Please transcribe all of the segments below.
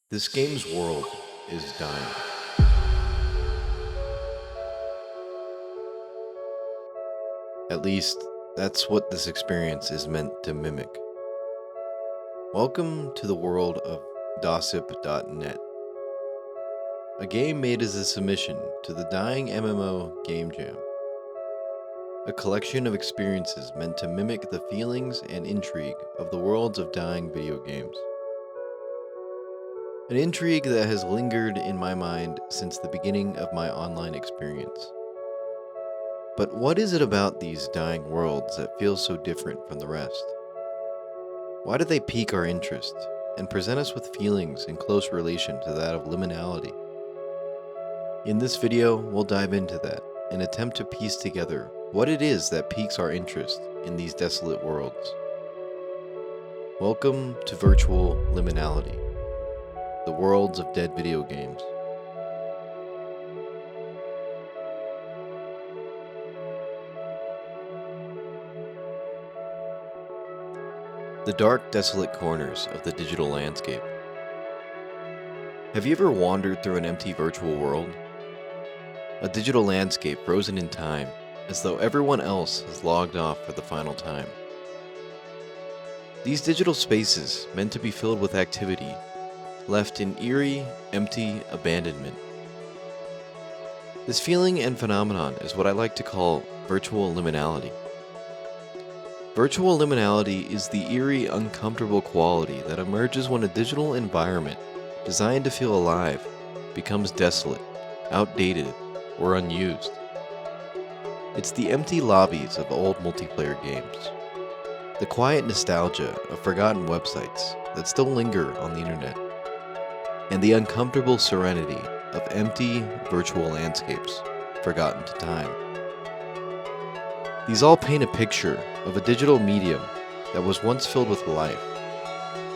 This game's world is dying. At least, that's what this experience is meant to mimic. Welcome to the world of Gossip.net, a game made as a submission to the dying MMO Game Jam, a collection of experiences meant to mimic the feelings and intrigue of the worlds of dying video games. An intrigue that has lingered in my mind since the beginning of my online experience. But what is it about these dying worlds that feels so different from the rest? Why do they pique our interest and present us with feelings in close relation to that of liminality? In this video, we'll dive into that and attempt to piece together what it is that piques our interest in these desolate worlds. Welcome to Virtual Liminality, the worlds of dead video games. The dark, desolate corners of the digital landscape. Have you ever wandered through an empty virtual world? A digital landscape frozen in time, as though everyone else has logged off for the final time. These digital spaces, meant to be filled with activity, left in eerie, empty abandonment. This feeling and phenomenon is what I like to call virtual liminality. Virtual liminality is the eerie, uncomfortable quality that emerges when a digital environment designed to feel alive becomes desolate, outdated, or unused. It's the empty lobbies of old multiplayer games, the quiet nostalgia of forgotten websites that still linger on the internet, and the uncomfortable serenity of empty virtual landscapes forgotten to time. These all paint a picture of a digital medium that was once filled with life,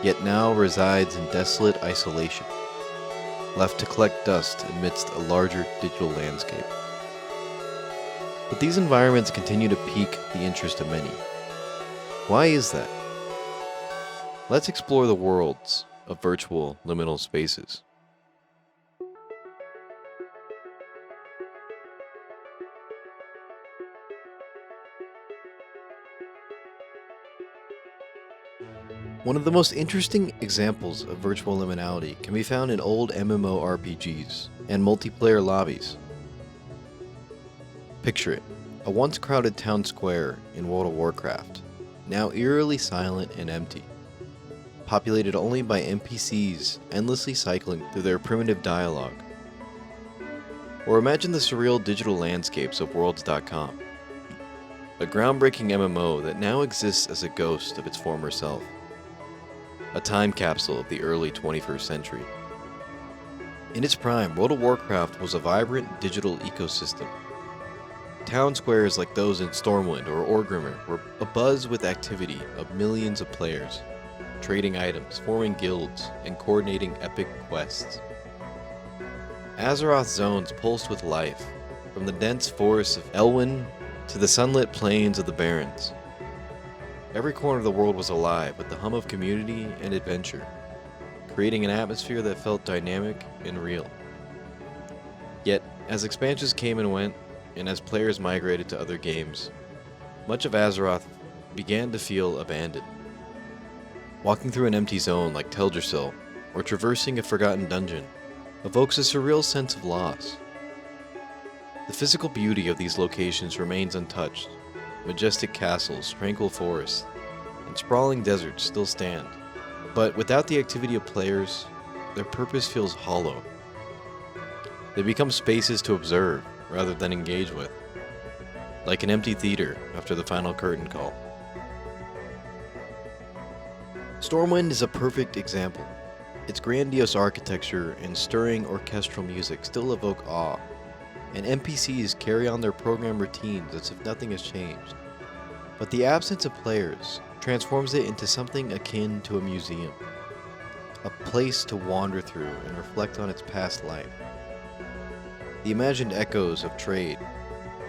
yet now resides in desolate isolation, left to collect dust amidst a larger digital landscape. But these environments continue to pique the interest of many. Why is that? Let's explore the worlds of virtual liminal spaces. One of the most interesting examples of virtual liminality can be found in old MMORPGs and multiplayer lobbies. Picture it, a once crowded town square in World of Warcraft, now eerily silent and empty, populated only by NPCs endlessly cycling through their primitive dialogue. Or imagine the surreal digital landscapes of Worlds.com, a groundbreaking MMO that now exists as a ghost of its former self. A time capsule of the early 21st century. In its prime, World of Warcraft was a vibrant digital ecosystem. Town squares like those in Stormwind or Orgrimmar were abuzz with activity of millions of players, trading items, forming guilds, and coordinating epic quests. Azeroth zones pulsed with life, from the dense forests of Elwyn to the sunlit plains of the Barrens. Every corner of the world was alive with the hum of community and adventure, creating an atmosphere that felt dynamic and real. Yet, as expansions came and went, and as players migrated to other games, much of Azeroth began to feel abandoned. Walking through an empty zone like Teldrassil, or traversing a forgotten dungeon, evokes a surreal sense of loss. The physical beauty of these locations remains untouched. Majestic castles, tranquil forests, and sprawling deserts still stand, but without the activity of players, their purpose feels hollow. They become spaces to observe rather than engage with, like an empty theater after the final curtain call. Stormwind is a perfect example. Its grandiose architecture and stirring orchestral music still evoke awe, and NPCs carry on their program routines as if nothing has changed. But the absence of players transforms it into something akin to a museum, a place to wander through and reflect on its past life. The imagined echoes of trade,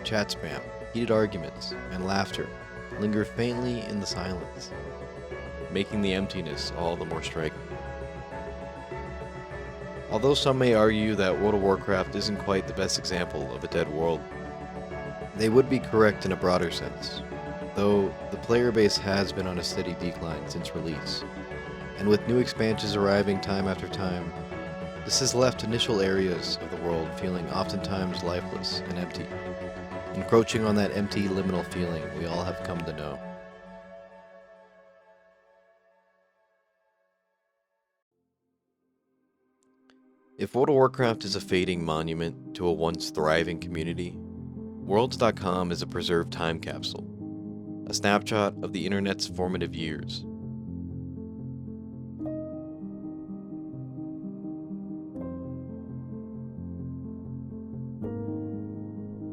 chat spam, heated arguments, and laughter linger faintly in the silence, making the emptiness all the more striking. Although some may argue that World of Warcraft isn't quite the best example of a dead world, they would be correct in a broader sense, though the player base has been on a steady decline since release, and with new expansions arriving time after time, this has left initial areas of the world feeling oftentimes lifeless and empty, encroaching on that empty liminal feeling we all have come to know. If World of Warcraft is a fading monument to a once thriving community, Worlds.com is a preserved time capsule, a snapshot of the internet's formative years.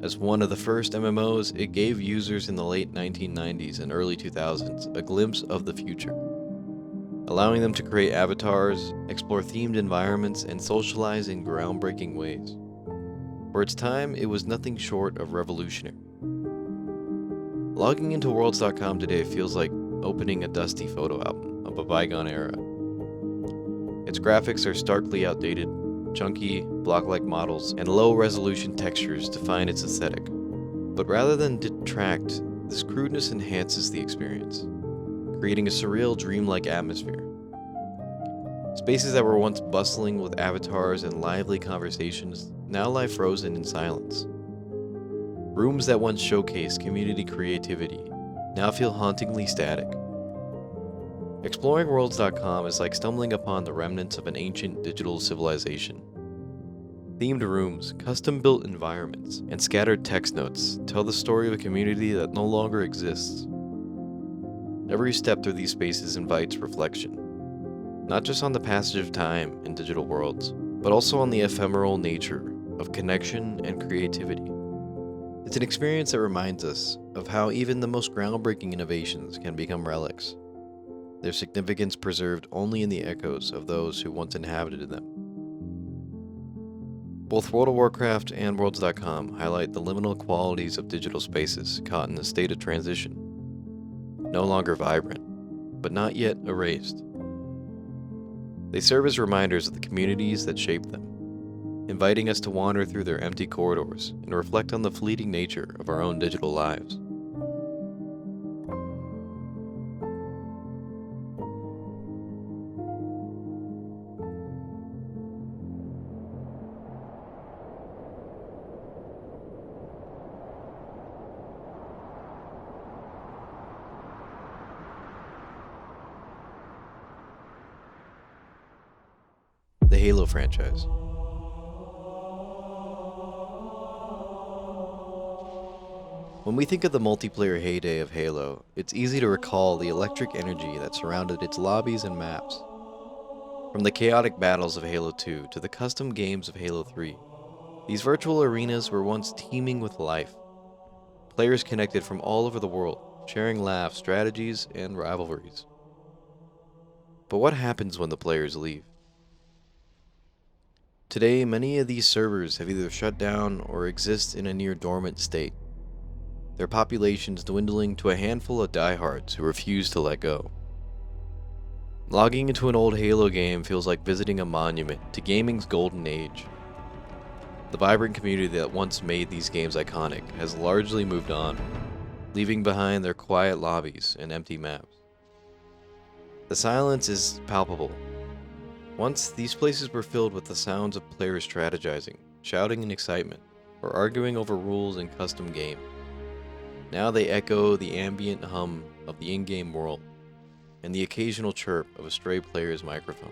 As one of the first MMOs, it gave users in the late 1990s and early 2000s a glimpse of the future, allowing them to create avatars, explore themed environments, and socialize in groundbreaking ways. For its time, it was nothing short of revolutionary. Logging into Worlds.com today feels like opening a dusty photo album of a bygone era. Its graphics are starkly outdated, chunky, block-like models, and low-resolution textures define its aesthetic. But rather than detract, this crudeness enhances the experience, creating a surreal, dreamlike atmosphere. Spaces that were once bustling with avatars and lively conversations now lie frozen in silence. Rooms that once showcased community creativity now feel hauntingly static. Exploring Worlds.com is like stumbling upon the remnants of an ancient digital civilization. Themed rooms, custom-built environments, and scattered text notes tell the story of a community that no longer exists. Every step through these spaces invites reflection, not just on the passage of time in digital worlds, but also on the ephemeral nature of connection and creativity. It's an experience that reminds us of how even the most groundbreaking innovations can become relics, their significance preserved only in the echoes of those who once inhabited them. Both World of Warcraft and Worlds.com highlight the liminal qualities of digital spaces caught in a state of transition, no longer vibrant, but not yet erased. They serve as reminders of the communities that shaped them, inviting us to wander through their empty corridors and reflect on the fleeting nature of our own digital lives. The Halo franchise. When we think of the multiplayer heyday of Halo, it's easy to recall the electric energy that surrounded its lobbies and maps. From the chaotic battles of Halo 2 to the custom games of Halo 3, these virtual arenas were once teeming with life. Players connected from all over the world, sharing laughs, strategies, and rivalries. But what happens when the players leave? Today, many of these servers have either shut down or exist in a near dormant state, their populations dwindling to a handful of diehards who refuse to let go. Logging into an old Halo game feels like visiting a monument to gaming's golden age. The vibrant community that once made these games iconic has largely moved on, leaving behind their quiet lobbies and empty maps. The silence is palpable. Once, these places were filled with the sounds of players strategizing, shouting in excitement, or arguing over rules in custom game. Now they echo the ambient hum of the in-game world, and the occasional chirp of a stray player's microphone.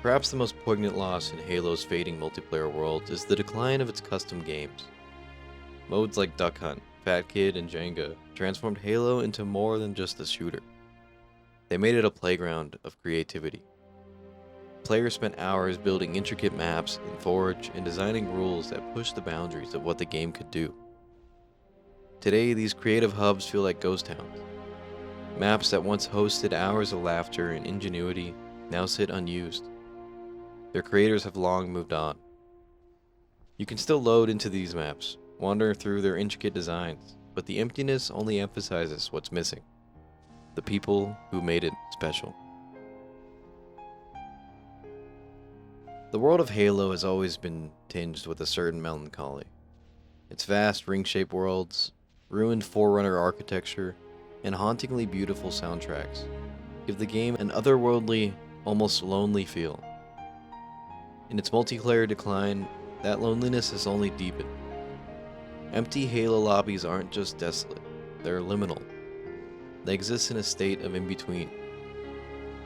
Perhaps the most poignant loss in Halo's fading multiplayer world is the decline of its custom games. Modes like Duck Hunt, Fat Kid, and Jenga transformed Halo into more than just a shooter. They made it a playground of creativity. Players spent hours building intricate maps in Forge and designing rules that pushed the boundaries of what the game could do. Today, these creative hubs feel like ghost towns. Maps that once hosted hours of laughter and ingenuity now sit unused. Their creators have long moved on. You can still load into these maps, wander through their intricate designs, but the emptiness only emphasizes what's missing: the people who made it special. The world of Halo has always been tinged with a certain melancholy. Its vast, ring-shaped worlds, ruined Forerunner architecture, and hauntingly beautiful soundtracks give the game an otherworldly, almost lonely feel. In its multiplayer decline, that loneliness has only deepened. Empty Halo lobbies aren't just desolate, they're liminal. They exist in a state of in-between,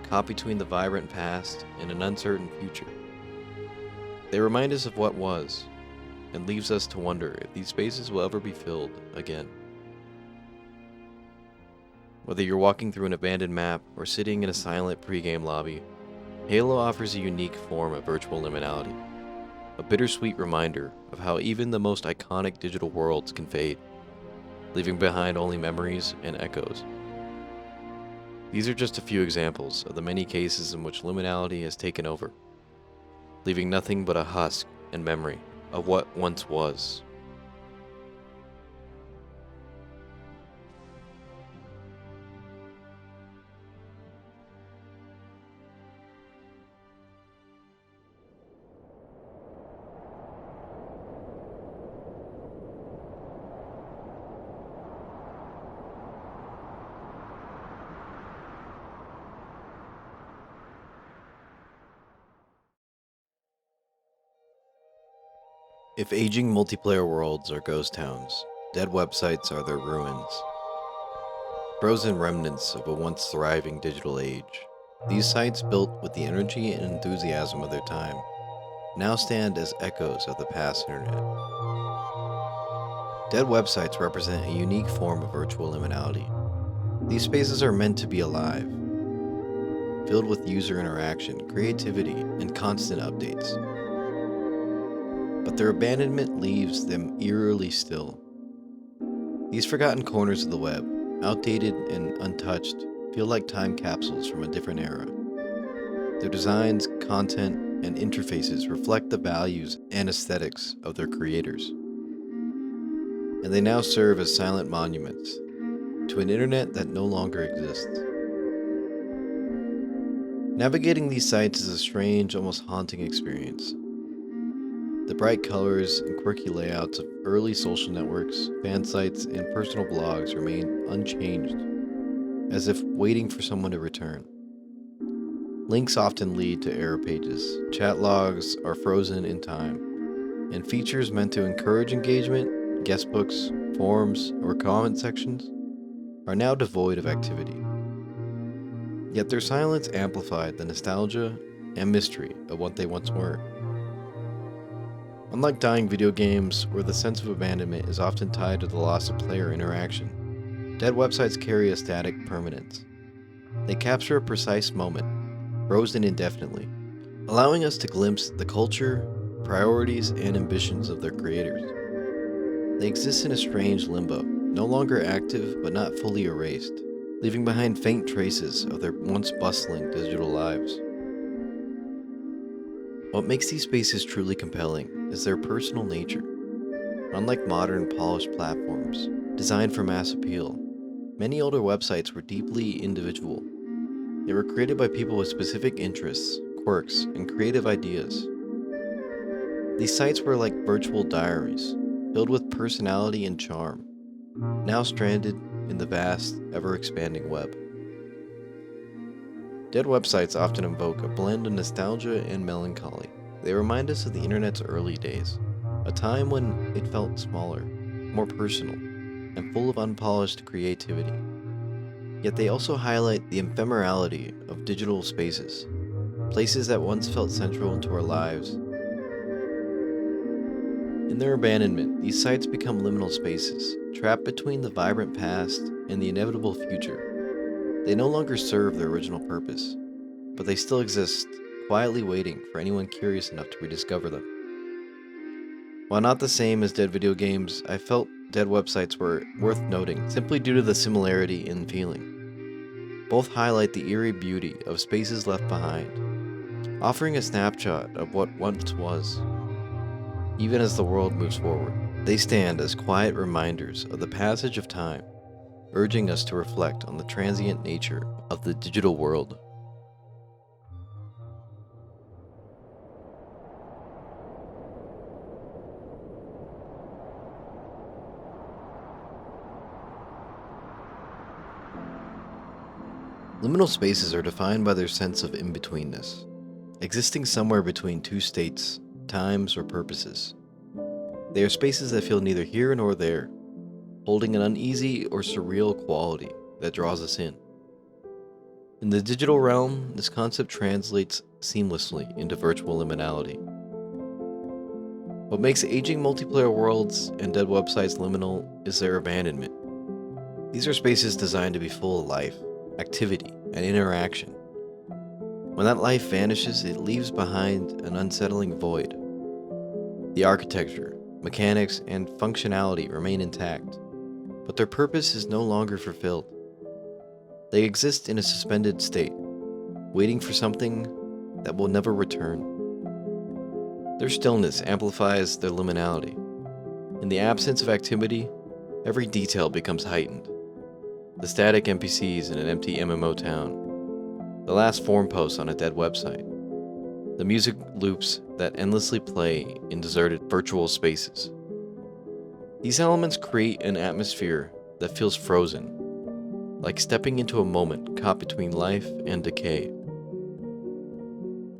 caught between the vibrant past and an uncertain future. They remind us of what was, and leaves us to wonder if these spaces will ever be filled again. Whether you're walking through an abandoned map or sitting in a silent pre-game lobby, Halo offers a unique form of virtual liminality, a bittersweet reminder of how even the most iconic digital worlds can fade, leaving behind only memories and echoes. These are just a few examples of the many cases in which liminality has taken over, leaving nothing but a husk and memory of what once was. If aging multiplayer worlds are ghost towns, dead websites are their ruins. Frozen remnants of a once thriving digital age, these sites built with the energy and enthusiasm of their time now stand as echoes of the past internet. Dead websites represent a unique form of virtual liminality. These spaces are meant to be alive, filled with user interaction, creativity, and constant updates. But their abandonment leaves them eerily still. These forgotten corners of the web, outdated and untouched, feel like time capsules from a different era. Their designs, content, and interfaces reflect the values and aesthetics of their creators. And they now serve as silent monuments to an internet that no longer exists. Navigating these sites is a strange, almost haunting experience. The bright colors and quirky layouts of early social networks, fan sites, and personal blogs remain unchanged, as if waiting for someone to return. Links often lead to error pages, chat logs are frozen in time, and features meant to encourage engagement, guest books, forums, or comment sections, are now devoid of activity. Yet their silence amplified the nostalgia and mystery of what they once were. Unlike dying video games, where the sense of abandonment is often tied to the loss of player interaction, dead websites carry a static permanence. They capture a precise moment, frozen indefinitely, allowing us to glimpse the culture, priorities, and ambitions of their creators. They exist in a strange limbo, no longer active but not fully erased, leaving behind faint traces of their once bustling digital lives. What makes these spaces truly compelling is their personal nature. Unlike modern polished platforms designed for mass appeal, many older websites were deeply individual. They were created by people with specific interests, quirks, and creative ideas. These sites were like virtual diaries, filled with personality and charm, now stranded in the vast, ever-expanding web. Dead websites often invoke a blend of nostalgia and melancholy. They remind us of the internet's early days, a time when it felt smaller, more personal, and full of unpolished creativity. Yet they also highlight the ephemerality of digital spaces, places that once felt central into our lives. In their abandonment, these sites become liminal spaces, trapped between the vibrant past and the inevitable future. They no longer serve their original purpose, but they still exist, quietly waiting for anyone curious enough to rediscover them. While not the same as dead video games, I felt dead websites were worth noting simply due to the similarity in feeling. Both highlight the eerie beauty of spaces left behind, offering a snapshot of what once was. Even as the world moves forward, they stand as quiet reminders of the passage of time, urging us to reflect on the transient nature of the digital world. Liminal spaces are defined by their sense of in-betweenness, existing somewhere between two states, times, or purposes. They are spaces that feel neither here nor there, holding an uneasy or surreal quality that draws us in. In the digital realm, this concept translates seamlessly into virtual liminality. What makes aging multiplayer worlds and dead websites liminal is their abandonment. These are spaces designed to be full of life, activity, and interaction. When that life vanishes, it leaves behind an unsettling void. The architecture, mechanics, and functionality remain intact, but their purpose is no longer fulfilled. They exist in a suspended state, waiting for something that will never return. Their stillness amplifies their liminality. In the absence of activity, every detail becomes heightened. The static NPCs in an empty MMO town, the last forum post on a dead website, the music loops that endlessly play in deserted virtual spaces. These elements create an atmosphere that feels frozen, like stepping into a moment caught between life and decay.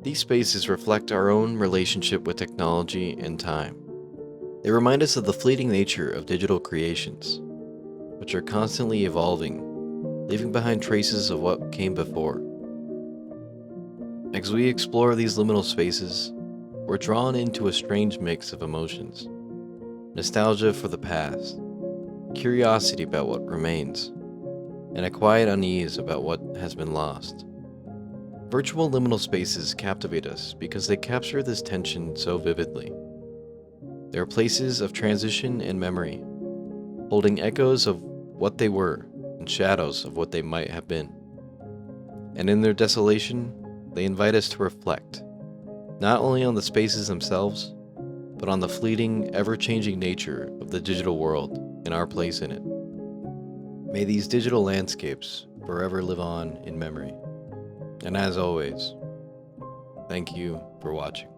These spaces reflect our own relationship with technology and time. They remind us of the fleeting nature of digital creations, which are constantly evolving, leaving behind traces of what came before. As we explore these liminal spaces, we're drawn into a strange mix of emotions: nostalgia for the past, curiosity about what remains, and a quiet unease about what has been lost. Virtual liminal spaces captivate us because they capture this tension so vividly. They are places of transition and memory, holding echoes of what they were and shadows of what they might have been. And in their desolation, they invite us to reflect, not only on the spaces themselves, but on the fleeting, ever-changing nature of the digital world and our place in it. May these digital landscapes forever live on in memory. And as always, thank you for watching.